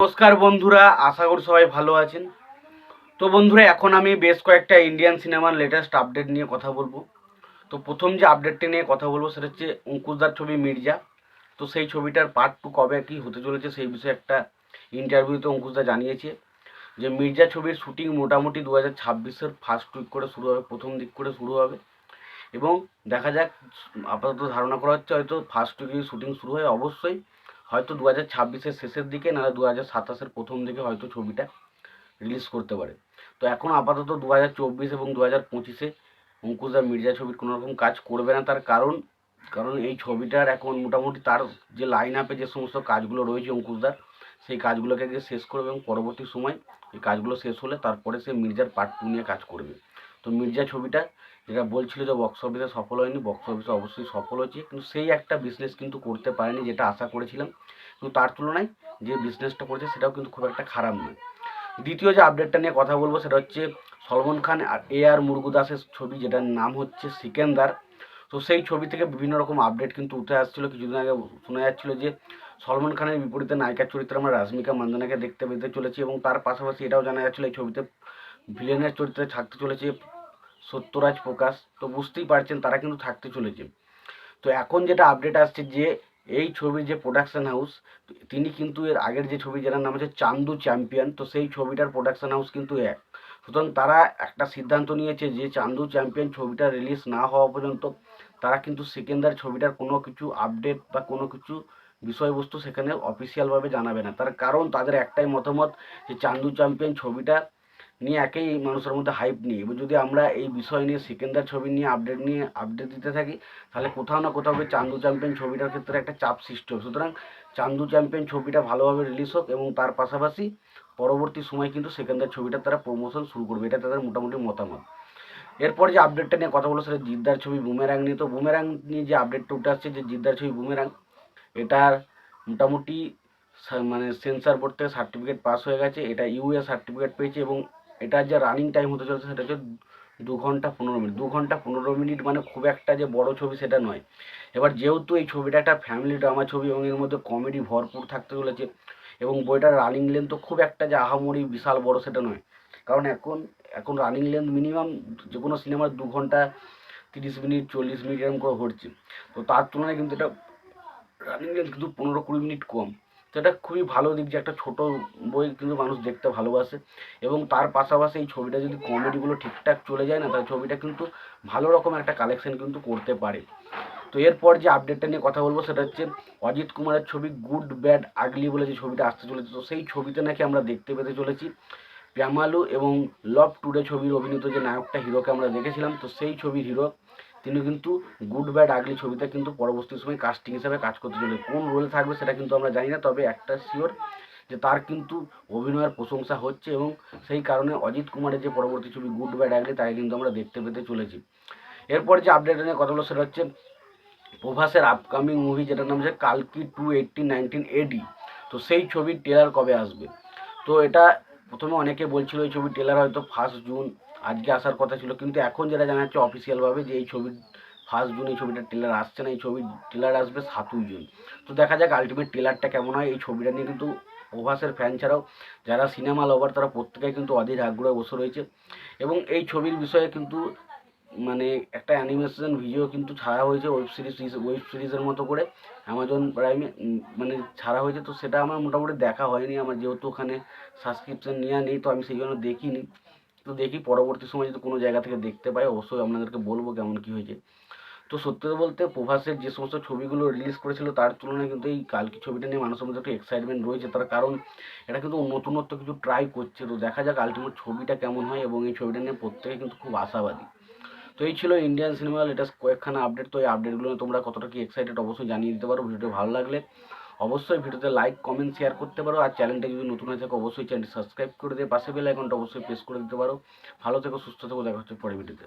নমস্কার বন্ধুরা, আশা করি সবাই ভালো আছেন। তো বন্ধুরা, এখন আমি বেশ কয়েকটা ইন্ডিয়ান সিনেমার লেটেস্ট আপডেট নিয়ে কথা বলবো। তো প্রথম যে আপডেটটি নিয়ে কথা বলবো সেটা হচ্ছে অঙ্কুশদার ছবি মির্জা। তো সেই ছবিটার পার্ট 2 কবে কি হতে চলেছে সেই বিষয়ে একটা ইন্টারভিউতে অঙ্কুশদা জানিয়েছে যে মির্জা ছবির শুটিং মোটামুটি 2026-এর ফার্স্ট উইক করে শুরু হবে, প্রথম দিক করে শুরু হবে। এবং দেখা যাক, আপাতত ধারণা করা হচ্ছে হয়তো ফার্স্ট উইকে শুটিং শুরু হয়, অবশ্যই হয়তো 2026-এর শেষের দিকে, নাহলে 2027-এর প্রথম দিকে হয়তো ছবিটা রিলিজ করতে পারে। তো এখন আপাতত 2024 এবং 2025-এ অঙ্কুশদা মির্জা ছবির কোনো রকম কাজ করবে না। তার কারণ এই ছবিটার এখন মোটামুটি তার যে লাইন আপে যে সমস্ত কাজগুলো রয়েছে অঙ্কুশদার, সেই কাজগুলোকে আগে শেষ করবে এবং পরবর্তী সময় এই কাজগুলো শেষ হলে তারপরে সে মির্জার পার্ট 2 নিয়ে কাজ করবে। তো মির্জা ছবিটা যেটা বলছিল যে বক্স অফিসে সফল হয়নি, বক্স অফিসে অবশ্যই সফল হয়েছে, কিন্তু সেই একটা বিজনেস কিন্তু করতে পারেনি যেটা আশা করেছিলাম। কিন্তু তার তুলনায় যে বিজনেসটা করেছে সেটাও কিন্তু খুব একটা খারাপ নয়। দ্বিতীয় যে আপডেটটা নিয়ে কথা বলবো সেটা হচ্ছে সলমন খান আর আর মুরুগদাসের ছবি, যেটার নাম হচ্ছে সিকেন্দার। তো সেই ছবি থেকে বিভিন্ন রকম আপডেট কিন্তু উঠে আসছিল। কিছুদিন আগে শোনা যাচ্ছিল যে সলমন খানের বিপরীতে নায়িকার চরিত্রে আমরা রাশ্মিকা মান্দানাকে দেখতে পেতে চলেছি, এবং তার পাশাপাশি এটাও জানা যাচ্ছিল এই ছবিতে ভিলেনের চরিত্রে থাকতে চলেছে সত্যরাজ প্রকাশ। তো বুঝতেই পারছেন তারা কিন্তু থাকতে চলেছে। তো এখন যেটা আপডেট আসছে যে এই ছবির যে প্রোডাকশন হাউস, তিনি কিন্তু এর আগের যে ছবি যেটার নাম হচ্ছে চান্দু চ্যাম্পিয়ন, তো সেই ছবিটার প্রোডাকশন হাউস কিন্তু এক। সুতরাং তারা একটা সিদ্ধান্ত নিয়েছে যে চান্দু চ্যাম্পিয়ন ছবিটা রিলিজ না হওয়া পর্যন্ত তারা কিন্তু সিকেন্দার ছবিটার কোনো কিছু আপডেট বা কোনো কিছু বিষয়বস্তু সেখানে অফিসিয়ালভাবে জানাবে না। তার কারণ তাদের একটাই মতামত যে চান্দু চ্যাম্পিয়ন ছবিটা নিয়ে একেই মানুষের মধ্যে হাইপ নিয়ে, এবার যদি আমরা এই বিষয় নিয়ে সিকেন্দার ছবি নিয়ে আপডেট দিতে থাকি, তাহলে কোথাও না কোথাও চান্দু চ্যাম্পিয়ন ছবিটার ক্ষেত্রে একটা চাপ সৃষ্টি হবে। সুতরাং চান্দু চ্যাম্পিয়ন ছবিটা ভালোভাবে রিলিজ হোক, এবং তার পাশাপাশি পরবর্তী সময় কিন্তু সিকেন্দার ছবিটা তারা প্রমোশন শুরু করবে, এটা তাদের মোটামুটি মতামত। এরপর যে আপডেটটা নিয়ে কথা বলো সেটা জিদ্দার ছবি বুমেরাং নিয়ে। তো বুমেরাং নিয়ে যে আপডেটটা উঠে আসছে যে জিদ্দার ছবি বুমেরাং, এটার মোটামুটি মানে সেন্সার বোর্ড থেকে সার্টিফিকেট পাস হয়ে গেছে, এটা ইউএ সার্টিফিকেট পেয়েছে, এবং এটার যে রানিং টাইম হতে চলেছে সেটা হচ্ছে 2 ঘন্টা 15 মিনিট। 2 ঘন্টা 15 মিনিট মানে খুব একটা যে বড় ছবি সেটা নয়। এবার যেহেতু এই ছবিটা একটা ফ্যামিলি ড্রামা ছবি এবং এর মধ্যে কমেডি ভরপুর থাকতে চলেছে, এবং বইটার রানিং লেন্থ তো খুব একটা যে আহামরি বিশাল বড় সেটা নয়। কারণ এখন রানিং লেন্থ মিনিমাম যে কোনো সিনেমার 2 ঘন্টা 30 মিনিট 40 মিনিট এরকম করে হচ্ছে। তো তার তুলনায় কিন্তু এটা রানিং লেন্থ কিন্তু 15-20 মিনিট কম। তো এটা খুবই ভালো দিক যে একটা ছোট বই কিন্তু মানুষ দেখতে ভালোবাসে, এবং তার পাশাপাশি এই ছবিটা যদি কমেডিগুলো ঠিকঠাক চলে যায় না, তাহলে ছবিটা কিন্তু ভালো রকম একটা কালেকশন কিন্তু করতে পারে। তো এরপর যে আপডেটটা নিয়ে কথা বলবো সেটা হচ্ছে অজিত কুমারের ছবি গুড ব্যাড আগলি বলে যে ছবিটা আসতে চলেছে। তো সেই ছবিতে নাকি আমরা দেখতে পেতে চলেছি প্যামালু এবং লভ টুডে ছবির অভিনীত যে নায়কটা হিরোকে আমরা দেখেছিলাম, তো সেই ছবির হিরো তিনি কিন্তু গুড ব্যাড আগলি ছবিতে কিন্তু পরবর্তী সময় কাস্টিং হিসাবে কাজ করতে চলে। কোন রোলে থাকবে সেটা কিন্তু আমরা জানি না, তবে একটা শিওর যে তার কিন্তু অভিনয়ের প্রশংসা হচ্ছে, এবং সেই কারণে অজিত কুমারের যে পরবর্তী ছবি গুড ব্যাড আগলি তাকে কিন্তু আমরা দেখতে পেতে চলেছি। এরপর যে আপডেট নিয়ে কথা হলো সেটা হচ্ছে প্রভাসের আপকামিং মুভি যেটার নাম হচ্ছে কালকি 21819 এডি। তো সেই ছবির ট্রেলার কবে আসবে? তো এটা প্রথমে অনেকে বলছিল এই ছবির ট্রেলার হয়তো 1 জুন আজকে আসার কথা ছিল, কিন্তু এখন যেটা জানা যাচ্ছে অফিসিয়ালভাবে যে এই ছবির 1 জুন এই ছবিটার ট্রেলার আসছে না, এই ছবির ট্রেলার আসবে 7 জুন। তো দেখা যাক আলটিমেট ট্রেলারটা কেমন হয়। এই ছবিটা নিয়ে কিন্তু প্রভাসের ফ্যান ছাড়াও যারা সিনেমা লাভার তারা প্রত্যেকেই কিন্তু অধীর আগ্রহে বসে রয়েছে, এবং এই ছবির বিষয়ে কিন্তু মানে একটা অ্যানিমেশন ভিডিও কিন্তু ছাড়া হয়েছে, ওয়েব সিরিজের মতো করে অ্যামাজন প্রাইমে মানে ছাড়া হয়েছে। তো সেটা আমার মোটামুটি দেখা হয়নি, আমার যেহেতু ওখানে সাবস্ক্রিপশন নেওয়া নেই, তো আমি সেই জন্য দেখিনি। তো দেখি পরবর্তী সময় যদি কোনো জায়গা থেকে দেখতে পাই অবশ্যই আপনাদেরকে বলবো কেমন কী হয়েছে। তো সত্যি বলতে প্রভাসের যে সমস্ত ছবিগুলো রিলিজ করেছিল তার তুলনায় কিন্তু এই কালকি ছবিটা নিয়ে মানুষের মধ্যে একটু এক্সাইটমেন্ট রয়েছে, তার কারণ এটা কিন্তু নতুনত্ব কিছু ট্রাই করছে। তো দেখা যাক আলটিমেট ছবিটা কেমন হয়, এবং এই ছবিটা নিয়ে প্রত্যেকে কিন্তু খুব আশাবাদী। তো এই ছিল ইন্ডিয়ান সিনেমা লেটেস্ট কয়েকখানা আপডেট। তো এই আপডেটগুলো তোমরা কতটা কি এক্সাইটেড অবশ্যই জানিয়ে দিতে পারো। ভিডিওটি ভালো লাগলে অবশ্যই ভিডিওতে লাইক কমেন্ট শেয়ার করতে পারো, আর চ্যানেলটা যদি নতুন হয়ে থাকে অবশ্যই চ্যানেলটি সাবস্ক্রাইব করে দিয়ে পাশে বেল আইকনটা অবশ্যই প্রেস করে দিতে পারো। ভালো থেকো, সুস্থ থেকো, দেখা হচ্ছে পরের ভিডিওতে।